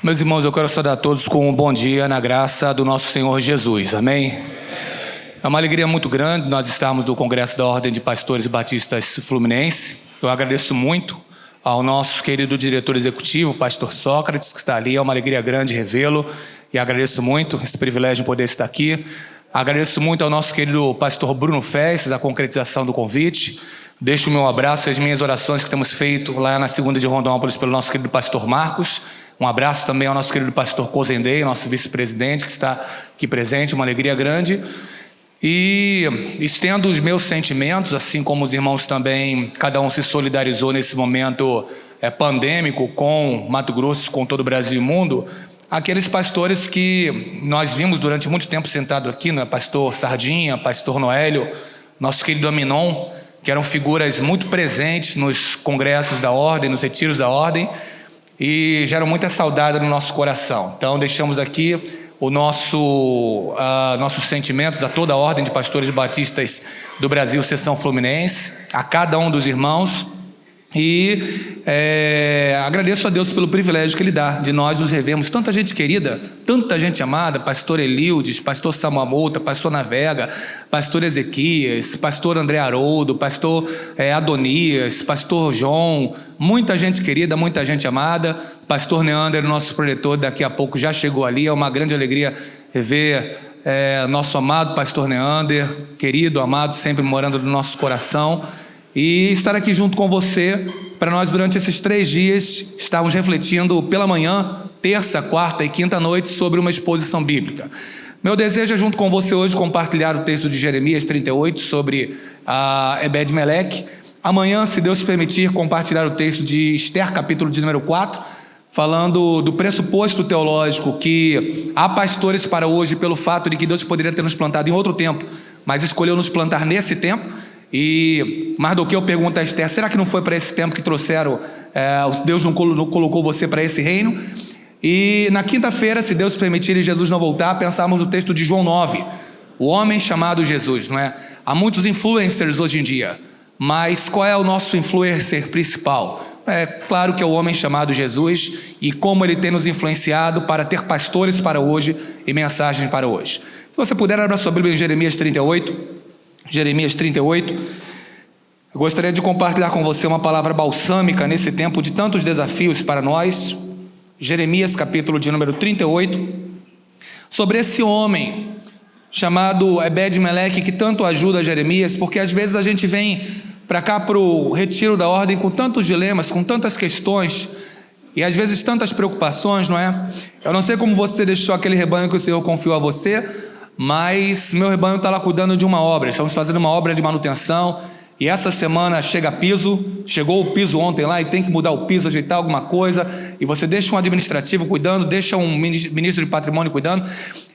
Meus irmãos, eu quero saudar a todos com um bom dia na graça do nosso Senhor Jesus, amém? É uma alegria muito grande nós estarmos no Congresso da Ordem de Pastores Batistas Fluminense. Eu agradeço muito ao nosso querido diretor executivo, pastor Sócrates, que está ali. É uma alegria grande revê-lo e agradeço muito esse privilégio de poder estar aqui. Agradeço muito ao nosso querido pastor Bruno Festes, a concretização do convite. Deixo o meu abraço e as minhas orações que temos feito lá na segunda de Rondonópolis pelo nosso querido pastor Marcos. Um abraço também ao nosso querido pastor Cozendei, nosso vice-presidente, que está aqui presente, uma alegria grande. E estendo os meus sentimentos, assim como os irmãos também, cada um se solidarizou nesse momento pandêmico com Mato Grosso, com todo o Brasil e mundo, aqueles pastores que nós vimos durante muito tempo sentado aqui, né? Pastor Sardinha, pastor Noélio, nosso querido Aminon, que eram figuras muito presentes nos congressos da ordem, nos retiros da ordem, e geram muita saudade no nosso coração. Então deixamos aqui o nossos sentimentos a toda a ordem de pastores batistas do Brasil, seção Fluminense, a cada um dos irmãos, e agradeço a Deus pelo privilégio que Ele dá de nós nos revermos. Tanta gente querida, tanta gente amada, pastor Elildes, pastor Samuel Mouta, pastor Navega, pastor Ezequias, pastor André Haroldo, pastor Adonias, pastor João, muita gente querida, muita gente amada. Pastor Neander, nosso proletor, daqui a pouco já chegou ali. É uma grande alegria rever nosso amado pastor Neander, querido, amado, sempre morando no nosso coração. E estar aqui junto com você, para nós durante esses 3 dias estarmos refletindo pela manhã, terça, quarta e quinta noite sobre uma exposição bíblica. Meu desejo é junto com você hoje compartilhar o texto de Jeremias 38 sobre Ebed-Meleque. Amanhã, se Deus permitir, compartilhar o texto de Esther, capítulo de número 4, falando do pressuposto teológico que há pastores para hoje pelo fato de que Deus poderia ter nos plantado em outro tempo, mas escolheu nos plantar nesse tempo. E Mardoqueu pergunta a Esther: será que não foi para esse tempo que trouxeram, Deus não colocou você para esse reino? E na quinta-feira, se Deus permitir e Jesus não voltar, pensamos no texto de João 9, o homem chamado Jesus, não é? Há muitos influencers hoje em dia, mas qual é o nosso influencer principal? É claro que é o homem chamado Jesus, e como ele tem nos influenciado para ter pastores para hoje e mensagens para hoje. Se você puder, abra sua Bíblia em Jeremias 38. Jeremias 38, eu gostaria de compartilhar com você uma palavra balsâmica nesse tempo de tantos desafios para nós. Jeremias capítulo de número 38, sobre esse homem chamado Ebed-Meleque, que tanto ajuda Jeremias, porque às vezes a gente vem para cá para o retiro da ordem com tantos dilemas, com tantas questões, e às vezes tantas preocupações, não é? Eu não sei como você deixou aquele rebanho que o Senhor confiou a você, mas meu rebanho está lá cuidando de uma obra. Estamos fazendo uma obra de manutenção, e essa semana chegou o piso ontem lá, e tem que mudar o piso, ajeitar alguma coisa, e você deixa um administrativo cuidando, deixa um ministro de patrimônio cuidando,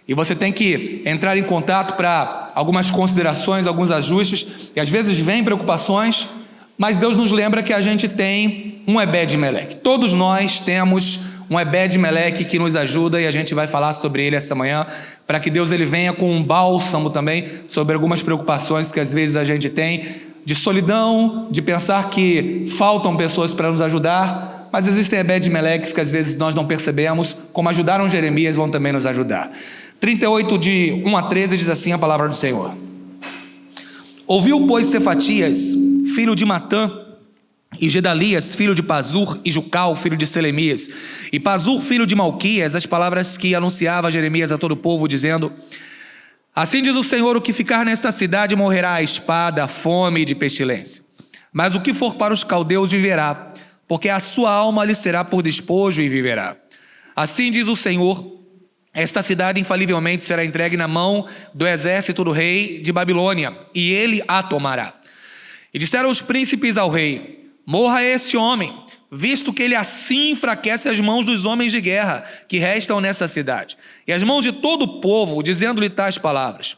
e você tem que entrar em contato para algumas considerações, alguns ajustes, e às vezes vem preocupações, mas Deus nos lembra que a gente tem um Ebed-Meleque. Todos nós temos um Ebed-Meleque que nos ajuda, e a gente vai falar sobre ele essa manhã, para que Deus ele venha com um bálsamo também sobre algumas preocupações que às vezes a gente tem, de solidão, de pensar que faltam pessoas para nos ajudar, mas existem Ebed-Meleques que às vezes nós não percebemos, como ajudaram Jeremias, vão também nos ajudar. 38 de 1 a 13 diz assim a palavra do Senhor: ouviu, pois, Cefatias, filho de Matã, e Gedalias, filho de Pazur, e Jucal, filho de Selemias, e Pazur, filho de Malquias, as palavras que anunciava Jeremias a todo o povo, dizendo: assim diz o Senhor, o que ficar nesta cidade morrerá a espada, a fome e de pestilência. Mas o que for para os caldeus viverá, porque a sua alma lhe será por despojo e viverá. Assim diz o Senhor, esta cidade infalivelmente será entregue na mão do exército do rei de Babilônia, e ele a tomará. E disseram os príncipes ao rei: morra esse homem, visto que ele assim enfraquece as mãos dos homens de guerra que restam nessa cidade, e as mãos de todo o povo, dizendo-lhe tais palavras.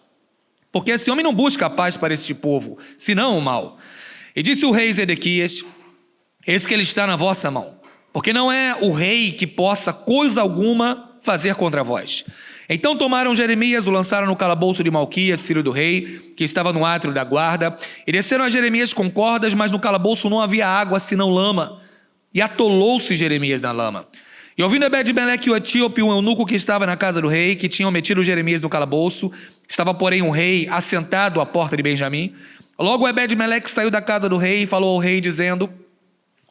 Porque esse homem não busca a paz para este povo, senão o mal. E disse o rei Zedequias: eis que ele está na vossa mão, porque não é o rei que possa coisa alguma fazer contra vós. Então tomaram Jeremias, o lançaram no calabouço de Malquias, filho do rei, que estava no átrio da guarda, e desceram a Jeremias com cordas, mas no calabouço não havia água, senão lama, e atolou-se Jeremias na lama. E ouvindo Ebed-Meleque o etíope, um eunuco que estava na casa do rei, que tinham metido Jeremias no calabouço, estava, porém, um rei assentado à porta de Benjamim. Logo Ebed-Meleque saiu da casa do rei e falou ao rei, dizendo: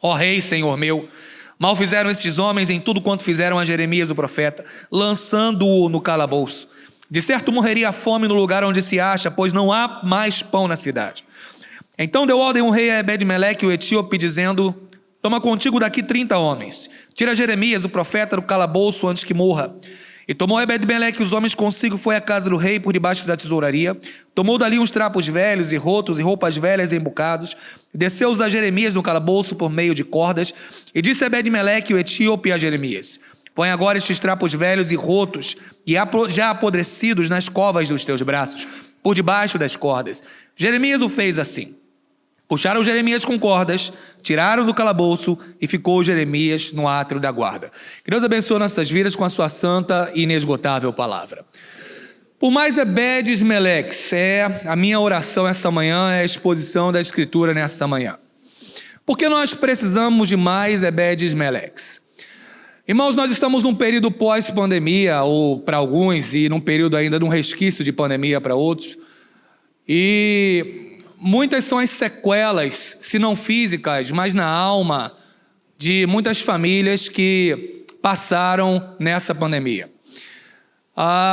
ó rei, senhor meu, mal fizeram estes homens em tudo quanto fizeram a Jeremias o profeta, lançando-o no calabouço. De certo morreria a fome no lugar onde se acha, pois não há mais pão na cidade. Então deu ordem o rei a Ebed-Meleque o etíope, dizendo: toma contigo daqui 30 homens, tira Jeremias o profeta do calabouço antes que morra. E tomou Ebed-Meleque os homens consigo, foi à casa do rei por debaixo da tesouraria, tomou dali uns trapos velhos e rotos e roupas velhas em bocados, desceu-os a Jeremias no calabouço por meio de cordas, e disse Ebed-Meleque o etíope a Jeremias: põe agora estes trapos velhos e rotos e já apodrecidos nas covas dos teus braços, por debaixo das cordas. Jeremias o fez assim. Puxaram Jeremias com cordas, tiraram do calabouço e ficou Jeremias no átrio da guarda. Que Deus abençoe nossas vidas com a sua santa e inesgotável palavra. Por mais Ebed-Meleques, a minha oração essa manhã, é a exposição da Escritura nessa manhã. Porque nós precisamos de mais Ebed-Meleques. Irmãos, nós estamos num período pós-pandemia, ou para alguns, e num período ainda de um resquício de pandemia para outros. E muitas são as sequelas, se não físicas, mas na alma, de muitas famílias que passaram nessa pandemia.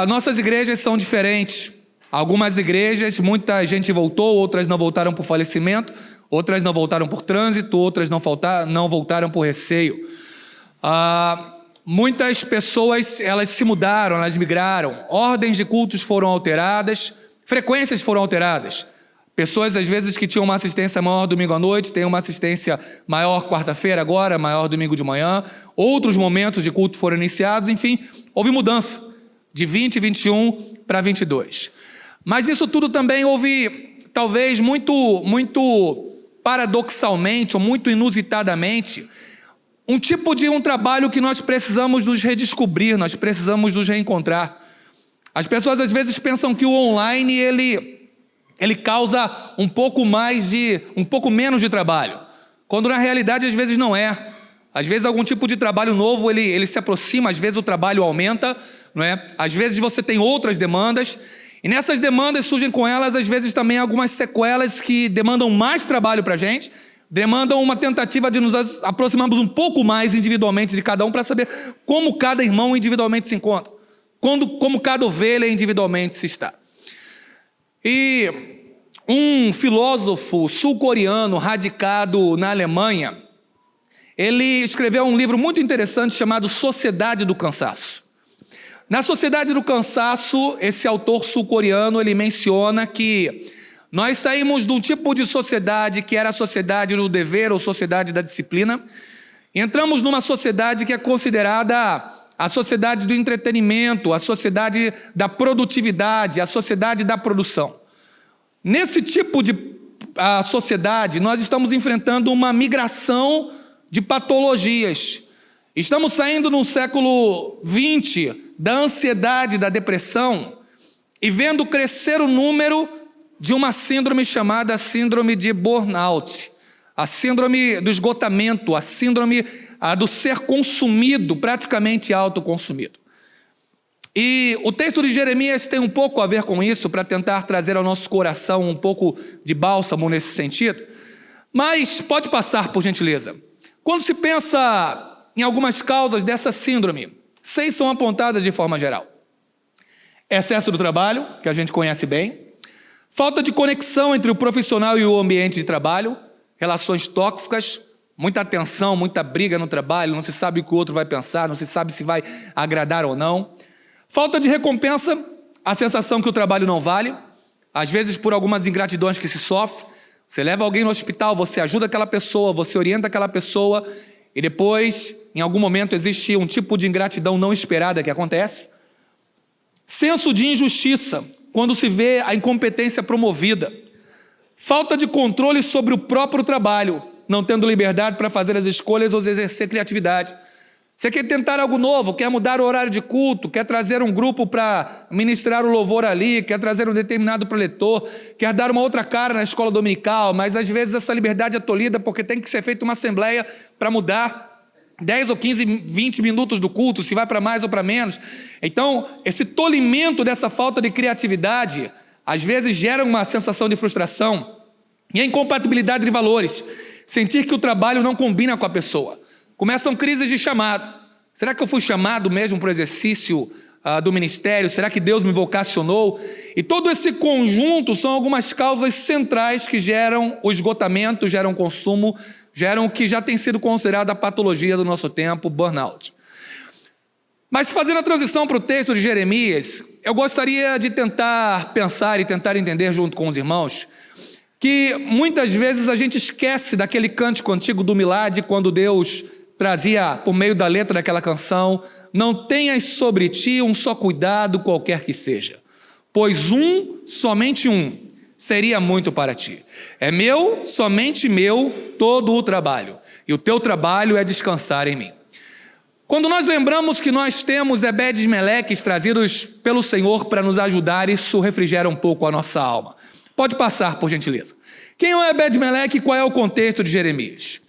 Nossas igrejas são diferentes. Algumas igrejas, muita gente voltou, outras não voltaram por falecimento, outras não voltaram por trânsito, outras não voltaram por receio. Muitas pessoas, elas se mudaram, elas migraram, ordens de cultos foram alteradas, frequências foram alteradas. Pessoas, às vezes, que tinham uma assistência maior domingo à noite, têm uma assistência maior quarta-feira agora, maior domingo de manhã. Outros momentos de culto foram iniciados, enfim, houve mudança de 2021 para 22. Mas isso tudo também houve, talvez, muito paradoxalmente, ou muito inusitadamente, um tipo de um trabalho que nós precisamos nos redescobrir, nós precisamos nos reencontrar. As pessoas, às vezes, pensam que o online, ele causa um pouco menos de trabalho, quando na realidade às vezes não é. Às vezes algum tipo de trabalho novo ele se aproxima, às vezes o trabalho aumenta, não é? Às vezes você tem outras demandas, e nessas demandas surgem com elas às vezes também algumas sequelas que demandam mais trabalho para a gente, demandam uma tentativa de nos aproximarmos um pouco mais individualmente de cada um para saber como cada irmão individualmente se encontra, como cada ovelha individualmente se está. E um filósofo sul-coreano radicado na Alemanha, ele escreveu um livro muito interessante chamado Sociedade do Cansaço. Na Sociedade do Cansaço, esse autor sul-coreano, ele menciona que nós saímos de um tipo de sociedade que era a sociedade do dever ou sociedade da disciplina, e entramos numa sociedade que é considerada a sociedade do entretenimento, a sociedade da produtividade, a sociedade da produção. Nesse tipo de sociedade, nós estamos enfrentando uma migração de patologias. Estamos saindo no século XX da ansiedade, da depressão, e vendo crescer o número de uma síndrome chamada síndrome de burnout, a síndrome do esgotamento, a síndrome do ser consumido, praticamente autoconsumido. E o texto de Jeremias tem um pouco a ver com isso, para tentar trazer ao nosso coração um pouco de bálsamo nesse sentido. Mas pode passar, por gentileza. Quando se pensa em algumas causas dessa síndrome, 6 são apontadas de forma geral. Excesso do trabalho, que a gente conhece bem. Falta de conexão entre o profissional e o ambiente de trabalho. Relações tóxicas. Muita tensão, muita briga no trabalho, não se sabe o que o outro vai pensar, não se sabe se vai agradar ou não. Falta de recompensa, a sensação que o trabalho não vale, às vezes por algumas ingratidões que se sofre. Você leva alguém no hospital, você ajuda aquela pessoa, você orienta aquela pessoa, e depois, em algum momento, existe um tipo de ingratidão não esperada que acontece. Senso de injustiça, quando se vê a incompetência promovida. Falta de controle sobre o próprio trabalho, não tendo liberdade para fazer as escolhas ou exercer criatividade. Você quer tentar algo novo, quer mudar o horário de culto, quer trazer um grupo para ministrar o louvor ali, quer trazer um determinado preletor, quer dar uma outra cara na escola dominical, mas às vezes essa liberdade é tolhida porque tem que ser feita uma assembleia para mudar. 10 ou 15, 20 minutos do culto, se vai para mais ou para menos. Então, esse tolimento dessa falta de criatividade, às vezes gera uma sensação de frustração e a incompatibilidade de valores. Sentir que o trabalho não combina com a pessoa. Começam crises de chamado. Será que eu fui chamado mesmo para o exercício do ministério? Será que Deus me vocacionou? E todo esse conjunto são algumas causas centrais que geram o esgotamento, geram o consumo, geram o que já tem sido considerado a patologia do nosso tempo, burnout. Mas fazendo a transição para o texto de Jeremias, eu gostaria de tentar pensar e tentar entender junto com os irmãos que muitas vezes a gente esquece daquele cântico antigo do Milad, quando Deus trazia por meio da letra daquela canção: não tenhas sobre ti um só cuidado qualquer que seja, pois somente um, seria muito para ti. É meu, somente meu, todo o trabalho, e o teu trabalho é descansar em mim. Quando nós lembramos que nós temos Ebed-Meleques trazidos pelo Senhor para nos ajudar, isso refrigera um pouco a nossa alma. Pode passar, por gentileza. Quem é o Ebed-Meleque e qual é o contexto de Jeremias?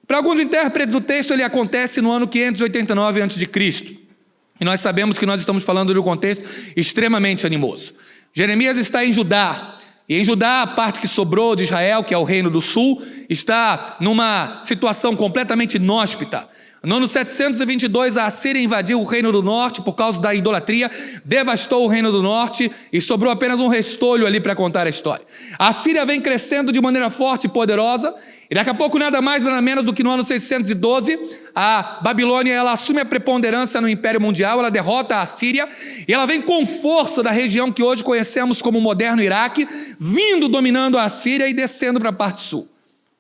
Para alguns intérpretes, o texto ele acontece no ano 589 a.C. E nós sabemos que nós estamos falando de um contexto extremamente animoso. Jeremias está em Judá. E em Judá, a parte que sobrou de Israel, que é o reino do sul, está numa situação completamente inóspita. No ano 722, a Assíria invadiu o reino do norte por causa da idolatria, devastou o reino do norte e sobrou apenas um restolho ali para contar a história. A Assíria vem crescendo de maneira forte e poderosa, e daqui a pouco nada mais nada menos do que no ano 612, a Babilônia ela assume a preponderância no Império Mundial, ela derrota a Assíria, e ela vem com força da região que hoje conhecemos como o moderno Iraque, vindo dominando a Assíria e descendo para a parte sul.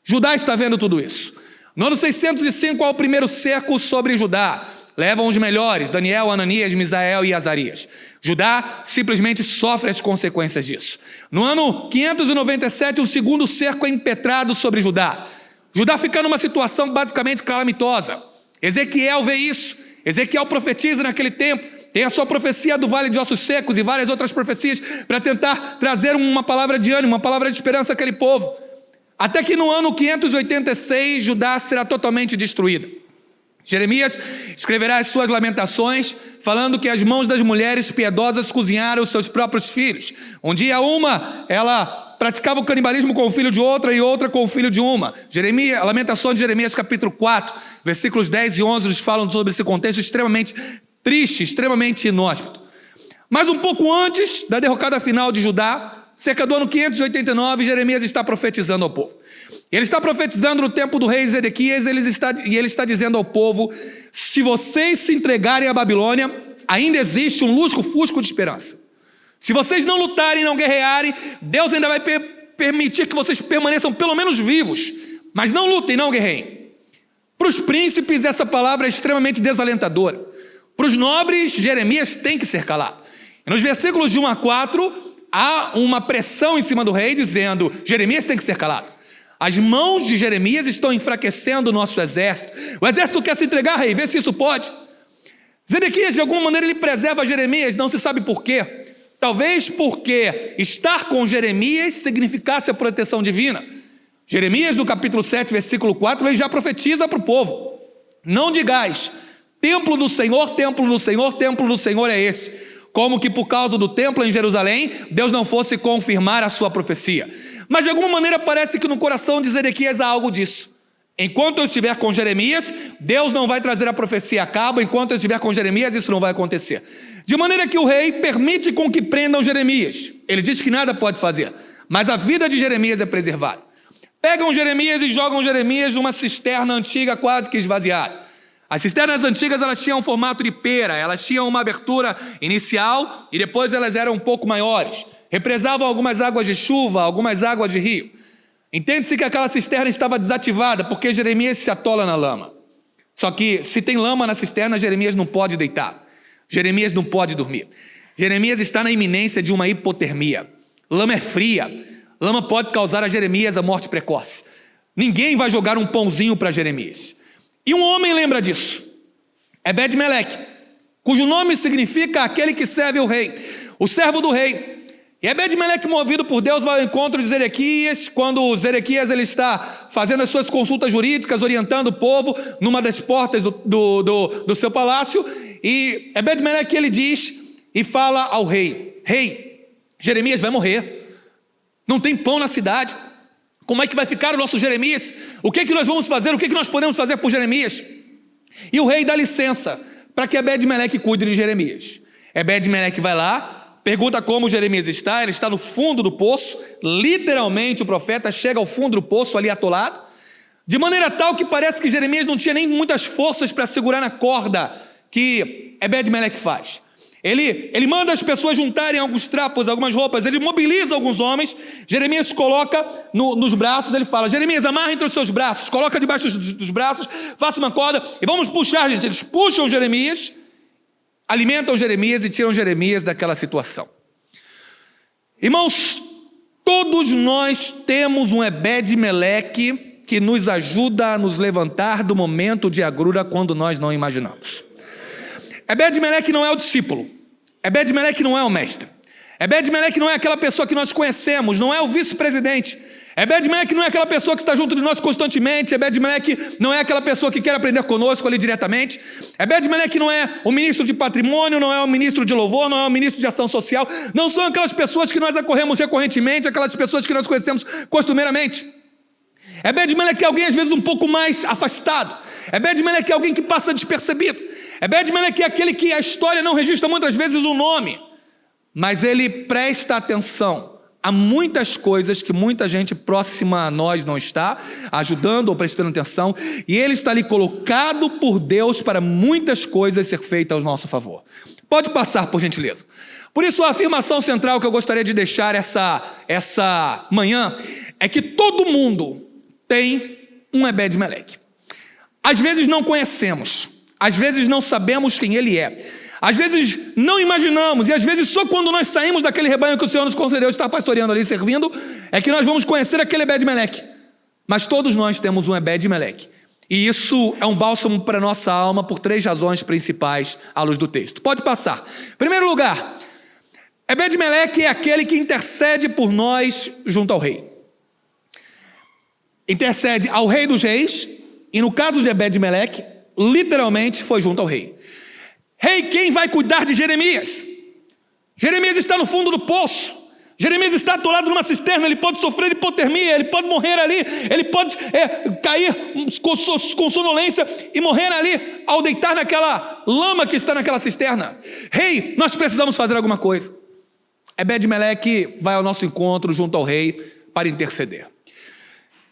Judá está vendo tudo isso. No ano 605 há o primeiro cerco sobre Judá. Levam os melhores, Daniel, Ananias, Misael e Azarias. Judá simplesmente sofre as consequências disso. No ano 597, o segundo cerco é impetrado sobre Judá. Judá fica numa situação basicamente calamitosa. Ezequiel vê isso. Ezequiel profetiza naquele tempo. Tem a sua profecia do Vale de Ossos Secos e várias outras profecias para tentar trazer uma palavra de ânimo, uma palavra de esperança àquele povo. Até que no ano 586, Judá será totalmente destruída. Jeremias escreverá as suas lamentações, falando que as mãos das mulheres piedosas cozinharam os seus próprios filhos. Um dia ela praticava o canibalismo com o filho de outra e outra com o filho de uma. Lamentações de Jeremias capítulo 4, versículos 10 e 11 nos falam sobre esse contexto extremamente triste, extremamente inóspito. Mas um pouco antes da derrocada final de Judá, cerca do ano 589, Jeremias está profetizando ao povo. Ele está profetizando no tempo do rei Zedequias, e ele está dizendo ao povo: se vocês se entregarem à Babilônia, ainda existe um lusco-fusco de esperança. Se vocês não lutarem, não guerrearem, Deus ainda vai permitir que vocês permaneçam pelo menos vivos, mas não lutem, não guerreiem. Para os príncipes, essa palavra é extremamente desalentadora. Para os nobres, Jeremias tem que ser calado. E nos versículos de 1 a 4, há uma pressão em cima do rei dizendo: Jeremias tem que ser calado. As mãos de Jeremias estão enfraquecendo o nosso exército. O exército quer se entregar, rei, vê se isso pode. Zedequias, de alguma maneira, ele preserva Jeremias, não se sabe por quê. Talvez porque estar com Jeremias significasse a proteção divina. Jeremias, no capítulo 7, versículo 4, ele já profetiza para o povo: não digais, templo do Senhor, templo do Senhor, templo do Senhor é esse. Como que por causa do templo em Jerusalém, Deus não fosse confirmar a sua profecia. Mas de alguma maneira parece que no coração de Zedequias há algo disso. Enquanto eu estiver com Jeremias, Deus não vai trazer a profecia a cabo. Enquanto eu estiver com Jeremias, isso não vai acontecer. De maneira que o rei permite com que prendam Jeremias. Ele diz que nada pode fazer, mas a vida de Jeremias é preservada. Pegam Jeremias e jogam Jeremias numa cisterna antiga quase que esvaziada. As cisternas antigas, elas tinham um formato de pera, elas tinham uma abertura inicial e depois elas eram um pouco maiores. Represavam algumas águas de chuva, algumas águas de rio. Entende-se que aquela cisterna estava desativada porque Jeremias se atola na lama. Só que se tem lama na cisterna, Jeremias não pode deitar. Jeremias não pode dormir. Jeremias está na iminência de uma hipotermia. Lama é fria. Lama pode causar a Jeremias a morte precoce. Ninguém vai jogar um pãozinho para Jeremias. E um homem lembra disso, Ebed-Meleque, cujo nome significa aquele que serve o rei, o servo do rei. E Ebed-Meleque, movido por Deus, vai ao encontro de Zedequias, quando Zedequias ele está fazendo as suas consultas jurídicas, orientando o povo numa das portas do seu palácio, e Ebed-Meleque ele diz e fala ao rei: rei, Jeremias vai morrer, não tem pão na cidade, como é que vai ficar o nosso Jeremias? O que é que nós vamos fazer? O que é que nós podemos fazer por Jeremias? E o rei dá licença para que Ebed-Meleque cuide de Jeremias. Ebed-Meleque vai lá, pergunta como Jeremias está, ele está no fundo do poço, literalmente o profeta chega ao fundo do poço ali atolado, de maneira tal que parece que Jeremias não tinha nem muitas forças para segurar na corda que Ebed-Meleque faz. Ele manda as pessoas juntarem alguns trapos, algumas roupas, ele mobiliza alguns homens, Jeremias coloca nos braços, ele fala: Jeremias, amarra entre os seus braços, coloca debaixo dos braços, faça uma corda e vamos puxar, gente. Eles puxam Jeremias, alimentam Jeremias e tiram Jeremias daquela situação. Irmãos, todos nós temos um Ebed-Meleque que nos ajuda a nos levantar do momento de agrura quando nós não imaginamos. Ebed-Meleque não é o discípulo, Ebed-Meleque não é o mestre, Ebed-Meleque não é aquela pessoa que nós conhecemos, não é o vice-presidente, Ebed-Meleque não é aquela pessoa que está junto de nós constantemente, Ebed-Meleque não é aquela pessoa que quer aprender conosco ali diretamente, Ebed-Meleque não é o ministro de patrimônio, não é o ministro de louvor, não é o ministro de ação social, não são aquelas pessoas que nós acorremos recorrentemente, aquelas pessoas que nós conhecemos costumeiramente. Ebed-Meleque é alguém às vezes um pouco mais afastado, Ebed-Meleque é alguém que passa despercebido, Ebed-Meleque é aquele que a história não registra muitas vezes o nome, mas ele presta atenção a muitas coisas que muita gente próxima a nós não está ajudando ou prestando atenção, e ele está ali colocado por Deus para muitas coisas ser feitas ao nosso favor. Pode passar, por gentileza. Por isso, a afirmação central que eu gostaria de deixar essa manhã é que todo mundo tem um Ebed-Meleque. Às vezes não conhecemos, às vezes não sabemos quem ele é, às vezes não imaginamos, e às vezes só quando nós saímos daquele rebanho que o Senhor nos concedeu estar pastoreando ali, servindo, é que nós vamos conhecer aquele Ebed-Meleque. Mas todos nós temos um Ebed-Meleque, e isso é um bálsamo para a nossa alma por 3 razões principais à luz do texto. Pode passar. Em primeiro lugar, Ebed-Meleque é aquele que intercede por nós junto ao rei. Intercede ao rei dos reis, e no caso de Ebed-Meleque, literalmente foi junto ao rei. Rei, quem vai cuidar de Jeremias? Jeremias está no fundo do poço, Jeremias está atolado numa cisterna, ele pode sofrer hipotermia, ele pode morrer ali, ele pode cair com sonolência e morrer ali ao deitar naquela lama que está naquela cisterna. Rei, nós precisamos fazer alguma coisa. Ebed-Meleque vai ao nosso encontro junto ao rei para interceder.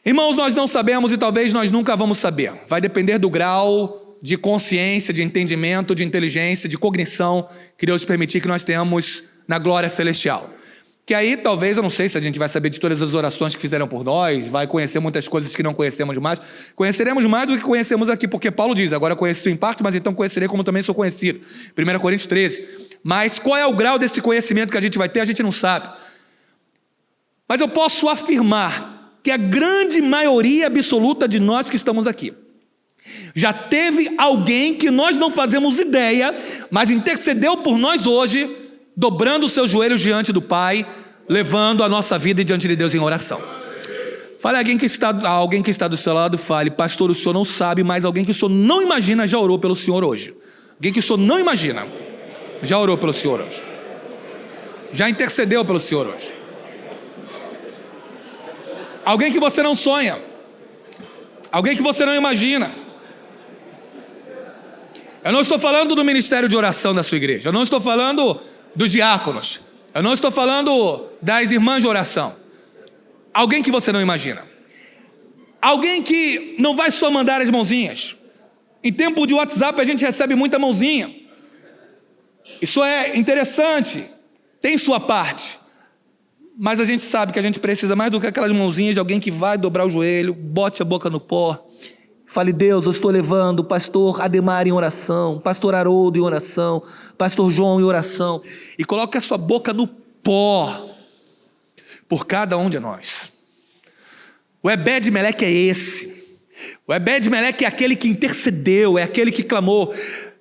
Irmãos, nós não sabemos e talvez nós nunca vamos saber. Vai depender do grau de consciência, de entendimento, de inteligência, de cognição que Deus permitir que nós tenhamos na glória celestial. Que aí talvez, eu não sei se a gente vai saber de todas as orações que fizeram por nós, vai conhecer muitas coisas que não conhecemos mais. Conheceremos mais do que conhecemos aqui, porque Paulo diz: agora conheço em parte, mas então conhecerei como também sou conhecido. 1 Coríntios 13. Mas qual é o grau desse conhecimento que a gente vai ter, a gente não sabe. Mas eu posso afirmar que a grande maioria absoluta de nós que estamos aqui já teve alguém que nós não fazemos ideia, mas intercedeu por nós hoje, dobrando os seus joelhos diante do Pai, levando a nossa vida diante de Deus em oração. Fale a alguém que está do seu lado, fale: pastor, o senhor não sabe, mas alguém que o senhor não imagina já orou pelo senhor hoje. Alguém que o senhor não imagina já orou pelo senhor hoje, já intercedeu pelo senhor hoje. Alguém que você não sonha, alguém que você não imagina. Eu não estou falando do ministério de oração da sua igreja, eu não estou falando dos diáconos, eu não estou falando das irmãs de oração. Alguém que você não imagina, alguém que não vai só mandar as mãozinhas. Em tempo de WhatsApp a gente recebe muita mãozinha, isso é interessante, tem sua parte. Mas a gente sabe que a gente precisa mais do que aquelas mãozinhas de alguém que vai dobrar o joelho, bote a boca no pó, fale: Deus, eu estou levando o pastor Ademar em oração, pastor Haroldo em oração, pastor João em oração, e coloque a sua boca no pó por cada um de nós. O Ebed-Meleque é esse. O Ebed-Meleque é aquele que intercedeu, é aquele que clamou.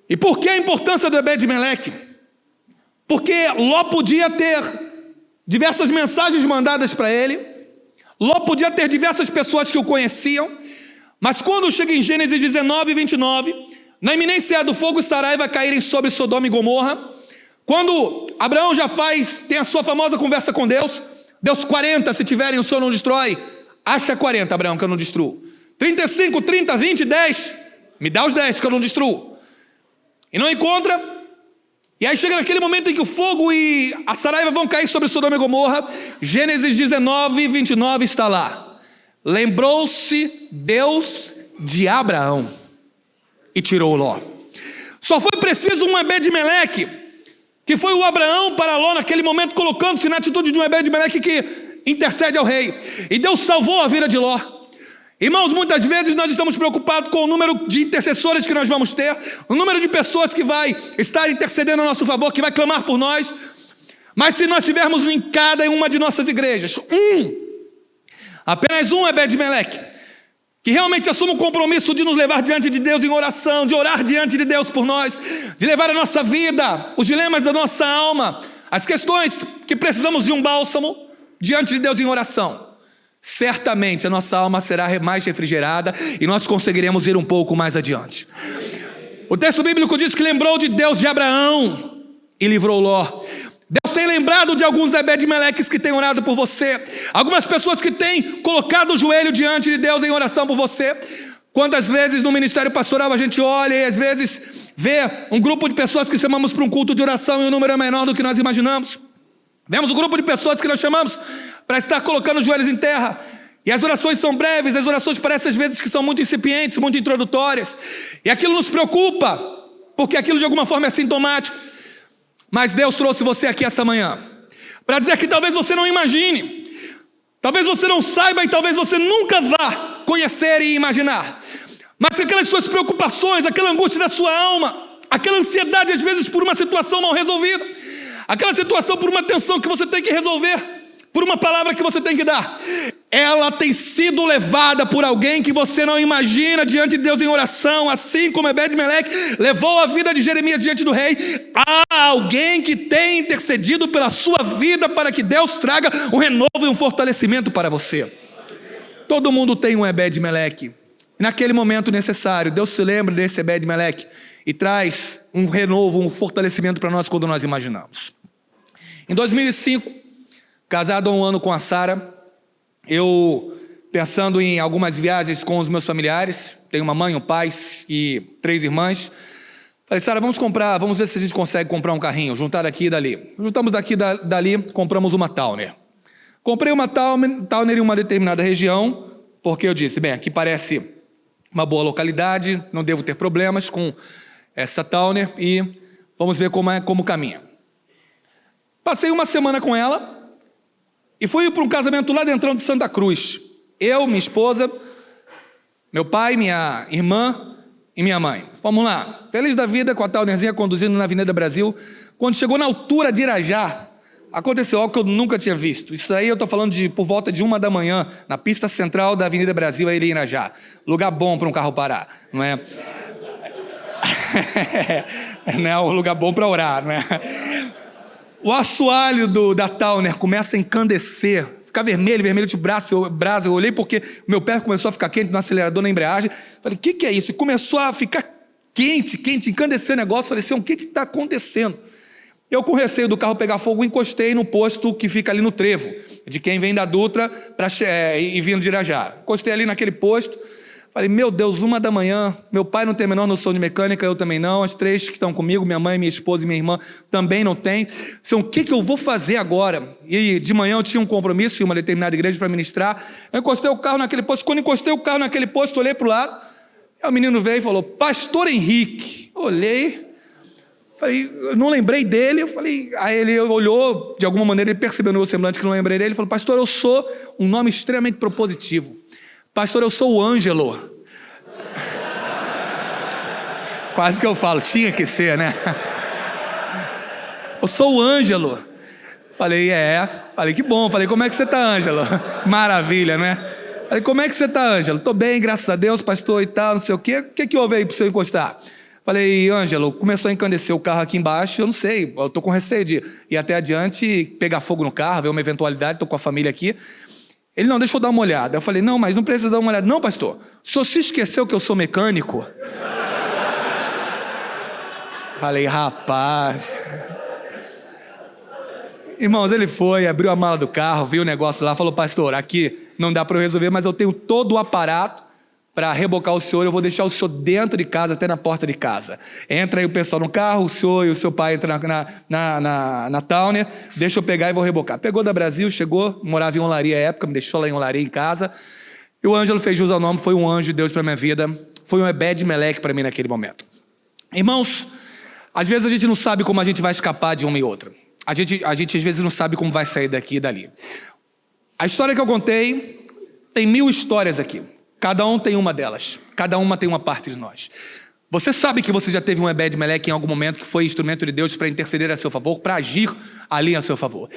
E por que a importância do Ebed-Meleque? Porque Ló podia ter diversas mensagens mandadas para ele. Ló podia ter diversas pessoas que o conheciam, mas quando chega em Gênesis 19, 29, na iminência do fogo e saraiva caírem sobre Sodoma e Gomorra, quando Abraão já tem a sua famosa conversa com Deus, Deus 40, se tiverem o Senhor não destrói, acha 40, Abraão, que eu não destruo. 35, 30, 20, 10, me dá os 10 que eu não destruo. E não encontra, e aí chega naquele momento em que o fogo e a saraiva vão cair sobre Sodoma e Gomorra. Gênesis 19, 29 está lá. Lembrou-se Deus de Abraão e tirou Ló. Só foi preciso um Ebed-Meleque, que foi o Abraão para Ló naquele momento, colocando-se na atitude de um Ebed-Meleque que intercede ao rei. E Deus salvou a vida de Ló. Irmãos, muitas vezes nós estamos preocupados com o número de intercessores que nós vamos ter, o número de pessoas que vai estar intercedendo a nosso favor, que vai clamar por nós. Mas se nós tivermos em cada uma de nossas igrejas, apenas um Ebed-Meleque, que realmente assuma o compromisso de nos levar diante de Deus em oração, de orar diante de Deus por nós, de levar a nossa vida, os dilemas da nossa alma, as questões que precisamos de um bálsamo, diante de Deus em oração, certamente a nossa alma será mais refrigerada e nós conseguiremos ir um pouco mais adiante. O texto bíblico diz que lembrou de Deus de Abraão e livrou Ló. Deus tem lembrado de alguns Ebed-Meleques que têm orado por você, algumas pessoas que têm colocado o joelho diante de Deus em oração por você. Quantas vezes no ministério pastoral a gente olha e às vezes vê um grupo de pessoas que chamamos para um culto de oração e o número é menor do que nós imaginamos. Vemos um grupo de pessoas que nós chamamos para estar colocando os joelhos em terra, e as orações são breves, as orações parecem às vezes que são muito incipientes, muito introdutórias, e aquilo nos preocupa, porque aquilo de alguma forma é sintomático. Mas Deus trouxe você aqui essa manhã para dizer que talvez você não imagine, talvez você não saiba e talvez você nunca vá conhecer e imaginar, mas que aquelas suas preocupações, aquela angústia da sua alma, aquela ansiedade às vezes por uma situação mal resolvida, aquela situação por uma tensão que você tem que resolver, por uma palavra que você tem que dar, ela tem sido levada por alguém que você não imagina diante de Deus em oração, assim como Ebed-Meleque levou a vida de Jeremias diante do rei. Há alguém que tem intercedido pela sua vida para que Deus traga um renovo e um fortalecimento para você. Todo mundo tem um Ebed-Meleque. Naquele momento necessário, Deus se lembra desse Ebed-Meleque e traz um renovo, um fortalecimento para nós quando nós imaginamos. Em 2005, casado há um ano com a Sara, eu pensando em algumas viagens com os meus familiares, tenho uma mãe, um pai e 3 irmãs, falei, Sara, vamos ver se a gente consegue comprar um carrinho, juntar daqui e dali. Juntamos daqui e dali, compramos uma Towner. Comprei uma Towner em uma determinada região, porque eu disse, bem, aqui parece uma boa localidade, não devo ter problemas com essa Towner e vamos ver como caminha. Passei uma semana com ela e fui para um casamento lá dentro de Santa Cruz. Eu, minha esposa, meu pai, minha irmã e minha mãe. Vamos lá. Feliz da vida com a Townerzinha conduzindo na Avenida Brasil. Quando chegou na altura de Irajá, aconteceu algo que eu nunca tinha visto. Isso aí eu estou falando de por volta de 1 da manhã, na pista central da Avenida Brasil, aí em Irajá. Lugar bom para um carro parar, não é? Não é um lugar bom para orar, não é? O assoalho da Towner começa a encandecer, ficar vermelho de brasa. Eu olhei porque meu pé começou a ficar quente no acelerador, na embreagem. Falei, o que é isso? E começou a ficar quente, encandecer o negócio. Falei assim, o que está acontecendo? Eu, com receio do carro pegar fogo, encostei no posto que fica ali no trevo, de quem vem da Dutra e vindo de Irajá. Encostei ali naquele posto. Falei, meu Deus, 1 da manhã, meu pai não tem a menor noção de mecânica, eu também não, as 3 que estão comigo, minha mãe, minha esposa e minha irmã, também não tem. Então, o que eu vou fazer agora? E de manhã eu tinha um compromisso em uma determinada igreja para ministrar, eu encostei o carro naquele posto, quando encostei o carro naquele posto, olhei para o lado, aí o menino veio e falou, Pastor Henrique. Olhei, falei, eu não lembrei dele, aí ele olhou, de alguma maneira ele percebeu no meu semblante que não lembrei dele, ele falou, pastor, eu sou um nome extremamente propositivo. Pastor, eu sou o Ângelo. Quase que eu falo, tinha que ser, né? Eu sou o Ângelo. Falei, que bom. Falei, como é que você está, Ângelo? Maravilha, né? Falei, como é que você está, Ângelo? Estou bem, graças a Deus, pastor e tal, não sei o quê. O que houve aí para o senhor encostar? Falei, Ângelo, começou a encandecer o carro aqui embaixo, eu não sei, eu tô com receio de ir até adiante, pegar fogo no carro, ver uma eventualidade, tô com a família aqui. Ele, não, deixa eu dar uma olhada. Eu falei, não, mas não precisa dar uma olhada. Não, pastor, o senhor se esqueceu que eu sou mecânico? Falei, rapaz... Irmãos, ele foi, abriu a mala do carro, viu o negócio lá, falou, pastor, aqui não dá para eu resolver, mas eu tenho todo o aparato para rebocar o senhor, eu vou deixar o senhor dentro de casa, até na porta de casa. Entra aí o pessoal no carro, o senhor e o seu pai entram na Towner, deixa eu pegar e vou rebocar. Pegou da Brasil, chegou, morava em Olaria à época, me deixou lá em Olaria em casa, e o Ângelo fez jus ao nome, foi um anjo de Deus para minha vida, foi um Ebed-Meleque para mim naquele momento. Irmãos, às vezes a gente não sabe como a gente vai escapar de uma e outra. A gente às vezes não sabe como vai sair daqui e dali. A história que eu contei, tem 1000 histórias aqui. Cada um tem uma delas. Cada uma tem uma parte de nós. Você sabe que você já teve um Ebed-Meleque em algum momento que foi instrumento de Deus para interceder a seu favor, para agir ali a seu favor.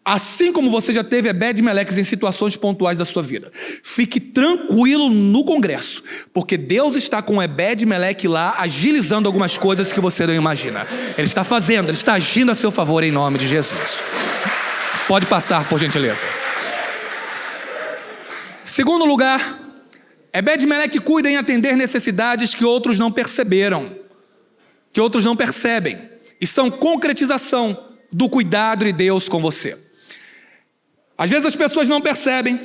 Assim como você já teve Ebed-Meleques em situações pontuais da sua vida. Fique tranquilo no congresso, porque Deus está com o Ebed-Meleque lá, agilizando algumas coisas que você não imagina. Ele está fazendo, Ele está agindo a seu favor em nome de Jesus. Pode passar, por gentileza. Segundo lugar, Ebed-Meleque cuida em atender necessidades que outros não perceberam, que outros não percebem, e são concretização do cuidado de Deus com você. Às vezes as pessoas não percebem.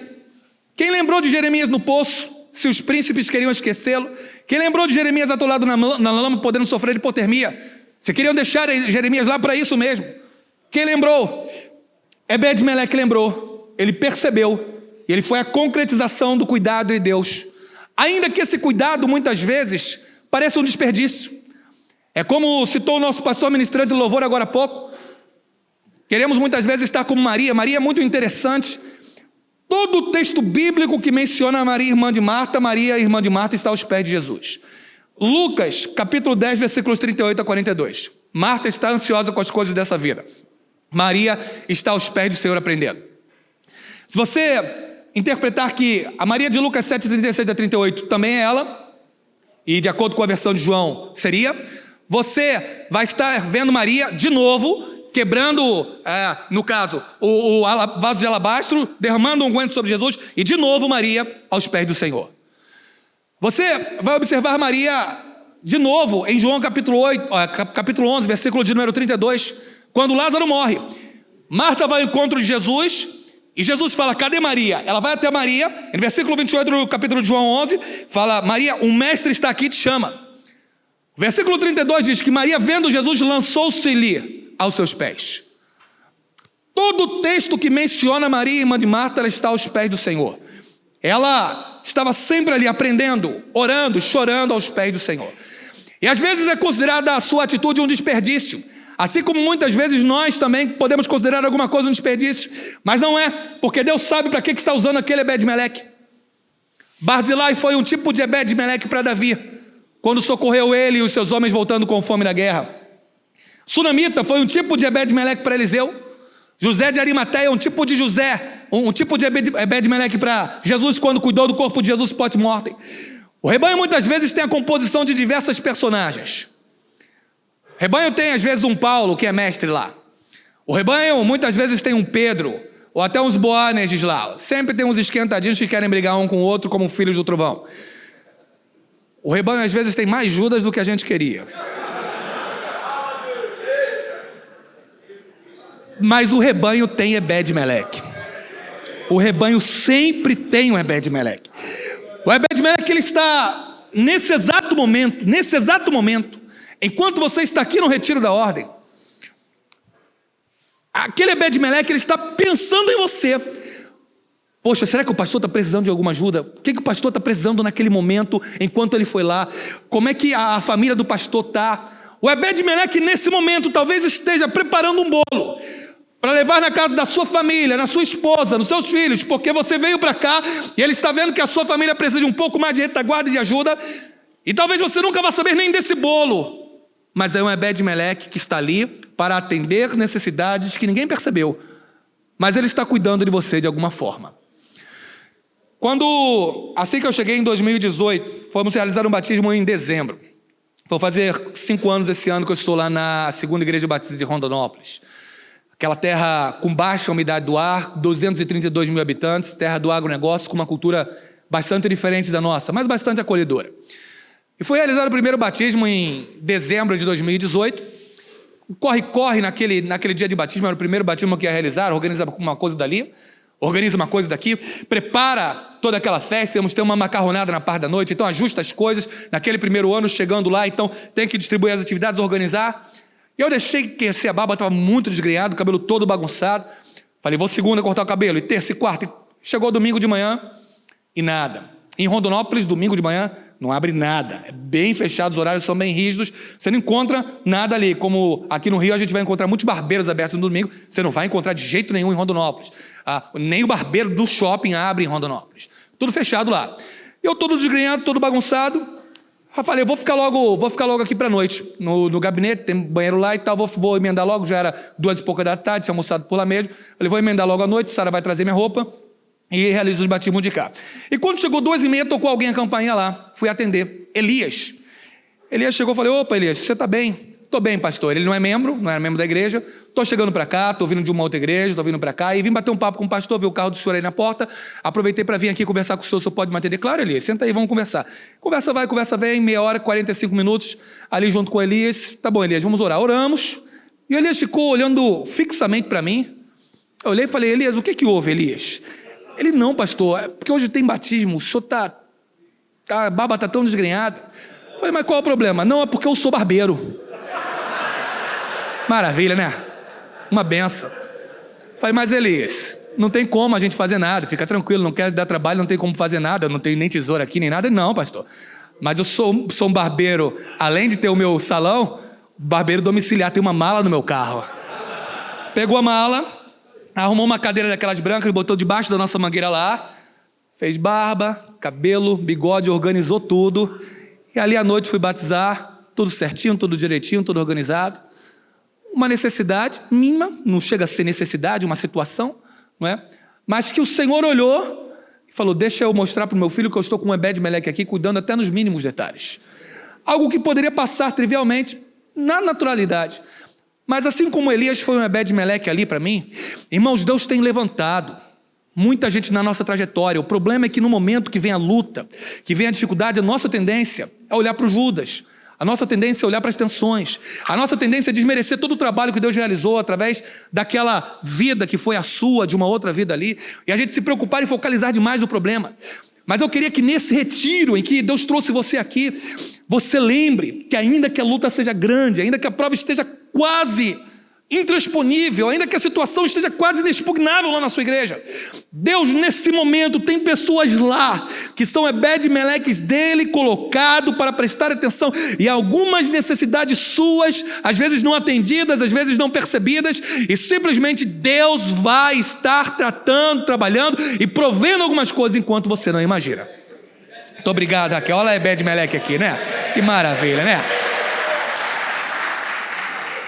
Quem lembrou de Jeremias no poço, se os príncipes queriam esquecê-lo? Quem lembrou de Jeremias atolado na lama, podendo sofrer hipotermia? Se queriam deixar Jeremias lá para isso mesmo? Quem lembrou? Ebed-Meleque lembrou, ele percebeu, e ele foi a concretização do cuidado de Deus. Ainda que esse cuidado, muitas vezes, pareça um desperdício. É como citou o nosso pastor ministrante de louvor agora há pouco. Queremos muitas vezes estar como Maria. Maria é muito interessante. Todo o texto bíblico que menciona Maria, irmã de Marta, Maria, irmã de Marta, está aos pés de Jesus. Lucas, capítulo 10, versículos 38 a 42. Marta está ansiosa com as coisas dessa vida. Maria está aos pés do Senhor aprendendo. Se você interpretar que a Maria de Lucas 7, 36 a 38 também é ela, e de acordo com a versão de João seria, você vai estar vendo Maria de novo, quebrando, no caso, o vaso de alabastro, derramando um unguento sobre Jesus, e de novo Maria aos pés do Senhor. Você vai observar Maria de novo em João capítulo 11, versículo de número 32, quando Lázaro morre. Marta vai ao encontro de Jesus, e Jesus fala, cadê Maria? Ela vai até Maria, no versículo 28 do capítulo de João 11, fala, Maria, um mestre está aqui e te chama. O versículo 32 diz que Maria, vendo Jesus, lançou-se-lhe aos seus pés. Todo o texto que menciona Maria, irmã de Marta, ela está aos pés do Senhor. Ela estava sempre ali aprendendo, orando, chorando aos pés do Senhor. E às vezes é considerada a sua atitude um desperdício. Assim como muitas vezes nós também podemos considerar alguma coisa um desperdício. Mas não é, porque Deus sabe para que está usando aquele Ebed-Meleque. Barzilai foi um tipo de Ebed-Meleque para Davi, quando socorreu ele e os seus homens voltando com fome da guerra. Sunamita foi um tipo de Ebed-Meleque para Eliseu. José de Arimateia, um tipo de Ebed-Meleque para Jesus, quando cuidou do corpo de Jesus pós-mortem. O rebanho muitas vezes tem a composição de diversas personagens. O rebanho tem às vezes um Paulo, que é mestre lá. O rebanho muitas vezes tem um Pedro, ou até uns Boanerges lá. Sempre tem uns esquentadinhos que querem brigar um com o outro como filhos do trovão. O rebanho às vezes tem mais Judas do que a gente queria. Mas o rebanho tem Ebed-Meleque. O rebanho sempre tem um Ebed-Meleque. O Ebed-Meleque, ele está nesse exato momento, enquanto você está aqui no retiro da ordem, aquele Ebed-Meleque, ele está pensando em você. Poxa, será que o pastor está precisando de alguma ajuda? O que o pastor está precisando naquele momento, enquanto ele foi lá? Como é que a família do pastor está? O Ebed-Meleque, nesse momento, talvez esteja preparando um bolo para levar na casa da sua família, na sua esposa, nos seus filhos, porque você veio para cá e ele está vendo que a sua família precisa de um pouco mais de retaguarda e de ajuda, e talvez você nunca vá saber nem desse bolo, mas é um Ebed-Meleque que está ali para atender necessidades que ninguém percebeu, mas ele está cuidando de você de alguma forma. Assim que eu cheguei em 2018, fomos realizar um batismo em dezembro. Vou fazer 5 anos esse ano que eu estou lá na Segunda Igreja Batista de Rondonópolis. Aquela terra com baixa umidade do ar, 232 mil habitantes, terra do agronegócio, com uma cultura bastante diferente da nossa, mas bastante acolhedora. E foi realizado o primeiro batismo em dezembro de 2018. Corre naquele dia de batismo, era o primeiro batismo que ia realizar, organiza uma coisa dali, organiza uma coisa daqui, prepara toda aquela festa, temos que ter uma macarronada na parte da noite, então ajusta as coisas, naquele primeiro ano, chegando lá, então tem que distribuir as atividades, organizar. E eu deixei crescer a barba, estava muito desgrenhado, o cabelo todo bagunçado. Falei, vou segunda cortar o cabelo, e terça e quarta. E chegou domingo de manhã e nada. Em Rondonópolis, domingo de manhã, não abre nada. É bem fechado, os horários são bem rígidos. Você não encontra nada ali. Como aqui no Rio a gente vai encontrar muitos barbeiros abertos no domingo, você não vai encontrar de jeito nenhum em Rondonópolis. Nem o barbeiro do shopping abre em Rondonópolis. Tudo fechado lá. Eu todo desgrenhado, todo bagunçado. Eu falei, vou ficar logo aqui pra noite, no gabinete, tem banheiro lá e tal, vou emendar logo, já era 2h pouca da tarde, tinha almoçado por lá mesmo. Falei, vou emendar logo à noite, Sara vai trazer minha roupa e realizo os batismos de cá. E quando chegou 2h30, tocou alguém a campainha lá, fui atender, Elias. Elias chegou e falei, opa Elias, você tá bem? Tô bem, pastor. Ele não era membro da igreja, tô chegando para cá, tô vindo de uma outra igreja, tô vindo para cá, e vim bater um papo com o pastor, ver o carro do senhor aí na porta, aproveitei para vir aqui conversar com o senhor pode me atender? Claro, Elias, senta aí, vamos conversar. Conversa vai, conversa vem, 1h, 45 minutos, ali junto com Elias. Tá bom, Elias, vamos orar. Oramos, e Elias ficou olhando fixamente para mim. Eu olhei e falei, Elias, o que houve, Elias? Ele, não, pastor, é porque hoje tem batismo, o senhor a barba tá tão desgrenhada. Eu falei, mas qual é o problema? Não, é porque eu sou barbeiro. Maravilha, né? Uma benção. Falei, mas Elias, não tem como a gente fazer nada, fica tranquilo, não quero dar trabalho, não tem como fazer nada, eu não tenho nem tesoura aqui, nem nada. Não, pastor, mas eu sou um barbeiro, além de ter o meu salão, barbeiro domiciliar, tem uma mala no meu carro. Pegou a mala, arrumou uma cadeira daquelas brancas, botou debaixo da nossa mangueira lá, fez barba, cabelo, bigode, organizou tudo, e ali à noite fui batizar, tudo certinho, tudo direitinho, tudo organizado. Uma necessidade mínima, não chega a ser necessidade, uma situação, não é? Mas que o Senhor olhou e falou, deixa eu mostrar para o meu filho que eu estou com um Ebed-Meleque aqui, cuidando até nos mínimos detalhes. Algo que poderia passar trivialmente, na naturalidade. Mas assim como Elias foi um Ebed-Meleque ali para mim, irmãos, Deus tem levantado muita gente na nossa trajetória. O problema é que no momento que vem a luta, que vem a dificuldade, a nossa tendência é olhar para o Judas. A nossa tendência é olhar para as tensões. A nossa tendência é desmerecer todo o trabalho que Deus realizou através daquela vida que foi a sua, de uma outra vida ali. E a gente se preocupar em focalizar demais no problema. Mas eu queria que nesse retiro em que Deus trouxe você aqui, você lembre que ainda que a luta seja grande, ainda que a prova esteja quase intransponível, ainda que a situação esteja quase inexpugnável lá na sua igreja, Deus nesse momento tem pessoas lá que são Ebed-Meleques dele colocado para prestar atenção e algumas necessidades suas, às vezes não atendidas, às vezes não percebidas, e simplesmente Deus vai estar tratando, trabalhando e provendo algumas coisas enquanto você não imagina. Muito obrigado, Raquel. Olha a Ebed-Meleque aqui, né? Que maravilha, né?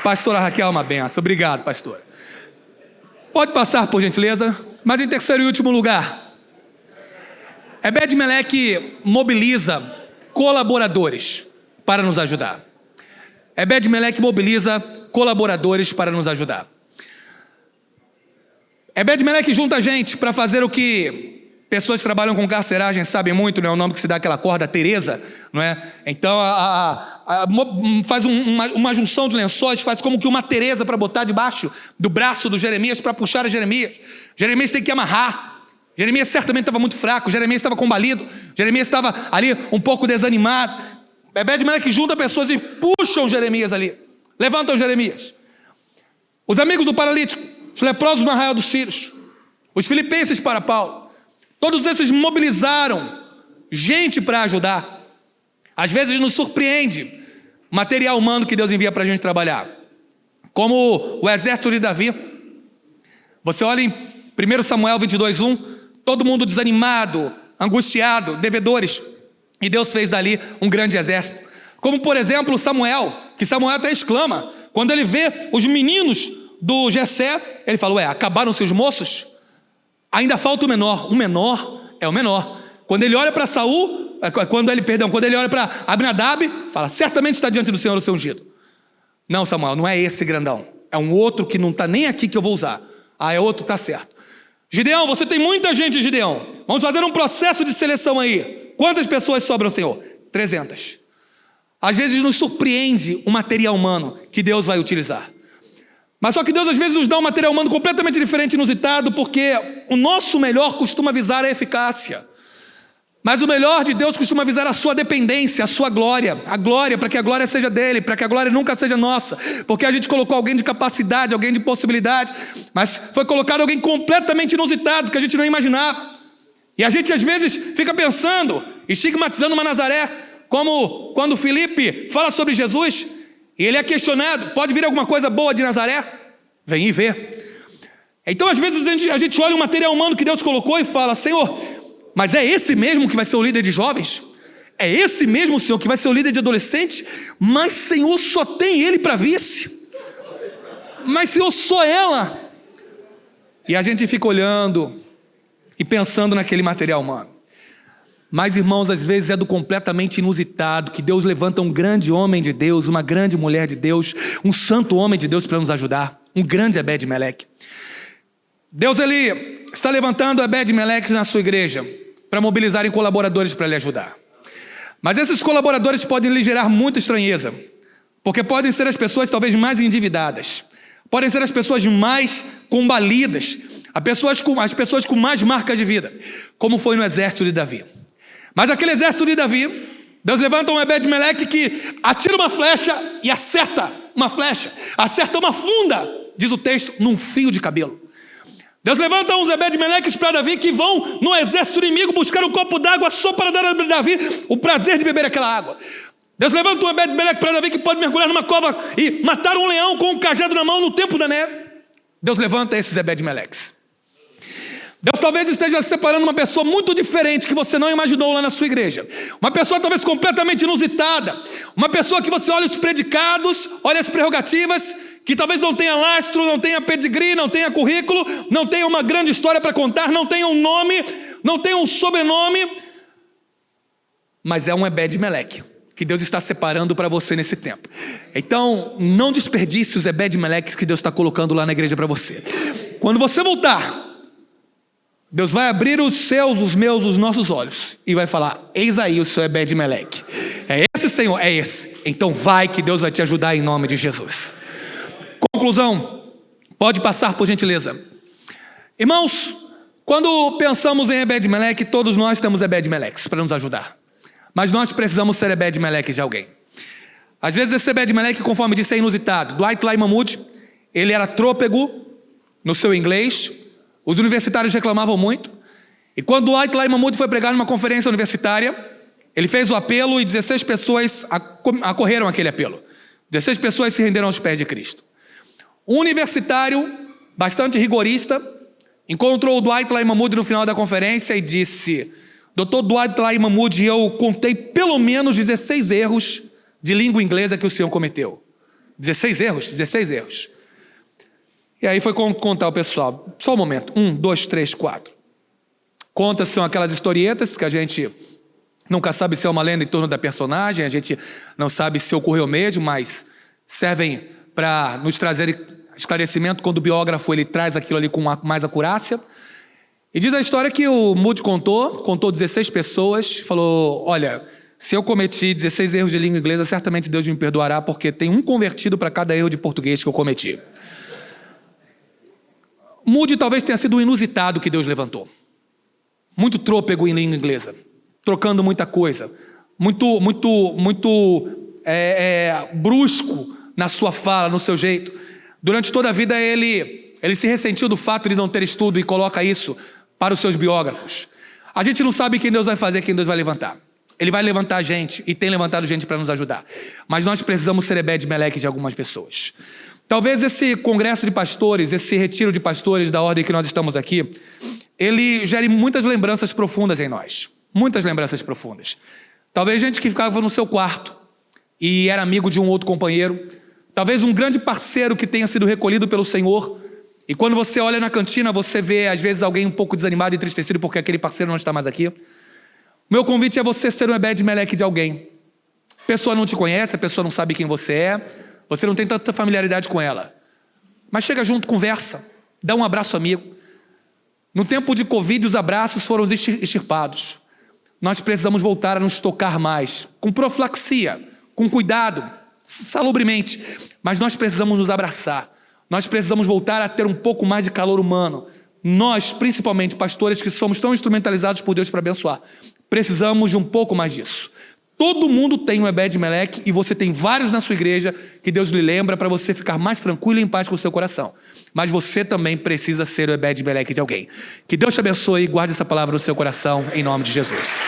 Pastora Raquel, uma benção. Obrigado, pastor. Pode passar, por gentileza. Mas em terceiro e último lugar, Ebed-Meleque mobiliza colaboradores para nos ajudar. Ebed-Meleque mobiliza colaboradores para nos ajudar. Ebed-Meleque junta gente para fazer o que pessoas que trabalham com carceragem sabem muito, não é o nome que se dá àquela corda, Teresa, não é? Então, faz uma junção de lençóis, faz como que uma Teresa para botar debaixo do braço do Jeremias para puxar a Jeremias. Jeremias tem que amarrar. Jeremias certamente estava muito fraco, Jeremias estava combalido, Jeremias estava ali um pouco desanimado. Ebed-Meleque junta pessoas e puxam Jeremias ali, levantam Jeremias. Os amigos do paralítico, os leprosos no arraial dos Círios, os filipenses para Paulo, todos esses mobilizaram gente para ajudar. Às vezes nos surpreende o material humano que Deus envia para a gente trabalhar. Como o exército de Davi. Você olha em 1 Samuel 22:1, todo mundo desanimado, angustiado, devedores. E Deus fez dali um grande exército. Como por exemplo Samuel, que Samuel até exclama. Quando ele vê os meninos do Jessé, ele fala, acabaram-se os moços? Ainda falta o menor é o menor. Quando ele olha para Saul, quando ele olha para Abinadab, fala, certamente está diante do Senhor o seu ungido. Não, Samuel, não é esse grandão. É um outro que não está nem aqui que eu vou usar. É outro, tá certo. Gideão, você tem muita gente, Gideão. Vamos fazer um processo de seleção aí. Quantas pessoas sobram, Senhor? 300. Às vezes nos surpreende o material humano que Deus vai utilizar. Mas só que Deus às vezes nos dá um material humano completamente diferente, inusitado, porque o nosso melhor costuma visar a eficácia. Mas o melhor de Deus costuma visar a sua dependência, a sua glória. A glória, para que a glória seja dele, para que a glória nunca seja nossa. Porque a gente colocou alguém de capacidade, alguém de possibilidade, mas foi colocado alguém completamente inusitado, que a gente não imaginava. E a gente às vezes fica pensando, estigmatizando uma Nazaré, como quando Filipe fala sobre Jesus, e ele é questionado, pode vir alguma coisa boa de Nazaré? Vem e vê. Então às vezes a gente olha o material humano que Deus colocou e fala, Senhor, mas é esse mesmo que vai ser o líder de jovens? É esse mesmo, Senhor, que vai ser o líder de adolescentes? Mas, Senhor, só tem ele para vice. Mas, Senhor, só ela. E a gente fica olhando e pensando naquele material humano. Mas, irmãos, às vezes é do completamente inusitado que Deus levanta um grande homem de Deus, uma grande mulher de Deus, um santo homem de Deus para nos ajudar, um grande Ebed-Meleque. Deus, ele está levantando Ebed-Meleque na sua igreja para mobilizarem colaboradores para lhe ajudar. Mas esses colaboradores podem lhe gerar muita estranheza, porque podem ser as pessoas talvez mais endividadas, podem ser as pessoas mais combalidas, as pessoas com mais marcas de vida, como foi no exército de Davi. Mas aquele exército de Davi, Deus levanta um Ebed-Meleque que atira uma flecha e acerta uma flecha, acerta uma funda, diz o texto, num fio de cabelo. Deus levanta uns Ebed-Meleques para Davi que vão no exército inimigo buscar um copo d'água só para dar a Davi o prazer de beber aquela água. Deus levanta um Ebed-Meleque para Davi que pode mergulhar numa cova e matar um leão com um cajado na mão no tempo da neve. Deus levanta esses Ebed-Meleques. Deus talvez esteja separando uma pessoa muito diferente que você não imaginou lá na sua igreja. Uma pessoa talvez completamente inusitada. Uma pessoa que você olha os predicados, olha as prerrogativas, que talvez não tenha lastro, não tenha pedigree, não tenha currículo, não tenha uma grande história para contar, não tenha um nome, não tenha um sobrenome. Mas é um Ebed-Meleque que Deus está separando para você nesse tempo. Então, não desperdice os Ebed-Meleques que Deus está colocando lá na igreja para você. Quando você voltar, Deus vai abrir os meus, os nossos olhos e vai falar, eis aí o seu Ebed-Meleque. É esse, Senhor? É esse. Então vai que Deus vai te ajudar em nome de Jesus. Conclusão, pode passar por gentileza. Irmãos, quando pensamos em Ebed-Meleque, todos nós temos Ebed-Meleques para nos ajudar. Mas nós precisamos ser Ebed-Meleques de alguém. Às vezes esse Ebed-Meleque, conforme disse, é inusitado. Dwight Lyman Moody, ele era trôpego no seu inglês. Os universitários reclamavam muito. E quando Dwight Lyman Moody foi pregar numa conferência universitária, ele fez o apelo e 16 pessoas acorreram àquele apelo. 16 pessoas se renderam aos pés de Cristo. Um universitário, bastante rigorista, encontrou o Dwight Lyman Moody no final da conferência e disse, Dr. Dwight Lyman Moody, eu contei pelo menos 16 erros de língua inglesa que o senhor cometeu. 16 erros? 16 erros. E aí foi contar ao pessoal, só um momento, 1, 2, 3, 4. Contas são aquelas historietas que a gente nunca sabe se é uma lenda em torno da personagem, a gente não sabe se ocorreu mesmo, mas servem para nos trazer esclarecimento quando o biógrafo ele traz aquilo ali com mais acurácia. E diz a história que o Moody contou 16 pessoas, falou, olha, se eu cometi 16 erros de língua inglesa, certamente Deus me perdoará, porque tem um convertido para cada erro de português que eu cometi. Moody talvez tenha sido o inusitado que Deus levantou. Muito trôpego em língua inglesa, trocando muita coisa, muito brusco na sua fala, no seu jeito. Durante toda a vida ele se ressentiu do fato de não ter estudo e coloca isso para os seus biógrafos. A gente não sabe quem Deus vai fazer, quem Deus vai levantar. Ele vai levantar gente e tem levantado gente para nos ajudar. Mas nós precisamos ser Ebed-Meleque de algumas pessoas. Talvez esse congresso de pastores, esse retiro de pastores da ordem que nós estamos aqui, ele gere muitas lembranças profundas em nós. Muitas lembranças profundas. Talvez gente que ficava no seu quarto e era amigo de um outro companheiro. Talvez um grande parceiro que tenha sido recolhido pelo Senhor. E quando você olha na cantina, você vê às vezes alguém um pouco desanimado e entristecido porque aquele parceiro não está mais aqui. Meu convite é você ser um Ebed-Meleque de alguém. A pessoa não te conhece, a pessoa não sabe quem você é, você não tem tanta familiaridade com ela. Mas chega junto, conversa, dá um abraço amigo. No tempo de Covid, os abraços foram extirpados. Nós precisamos voltar a nos tocar mais, com profilaxia, com cuidado, salubremente. Mas nós precisamos nos abraçar. Nós precisamos voltar a ter um pouco mais de calor humano. Nós, principalmente pastores que somos tão instrumentalizados por Deus para abençoar, precisamos de um pouco mais disso. Todo mundo tem um Ebed-Meleque e você tem vários na sua igreja que Deus lhe lembra para você ficar mais tranquilo e em paz com o seu coração. Mas você também precisa ser o Ebed-Meleque de alguém. Que Deus te abençoe e guarde essa palavra no seu coração, em nome de Jesus.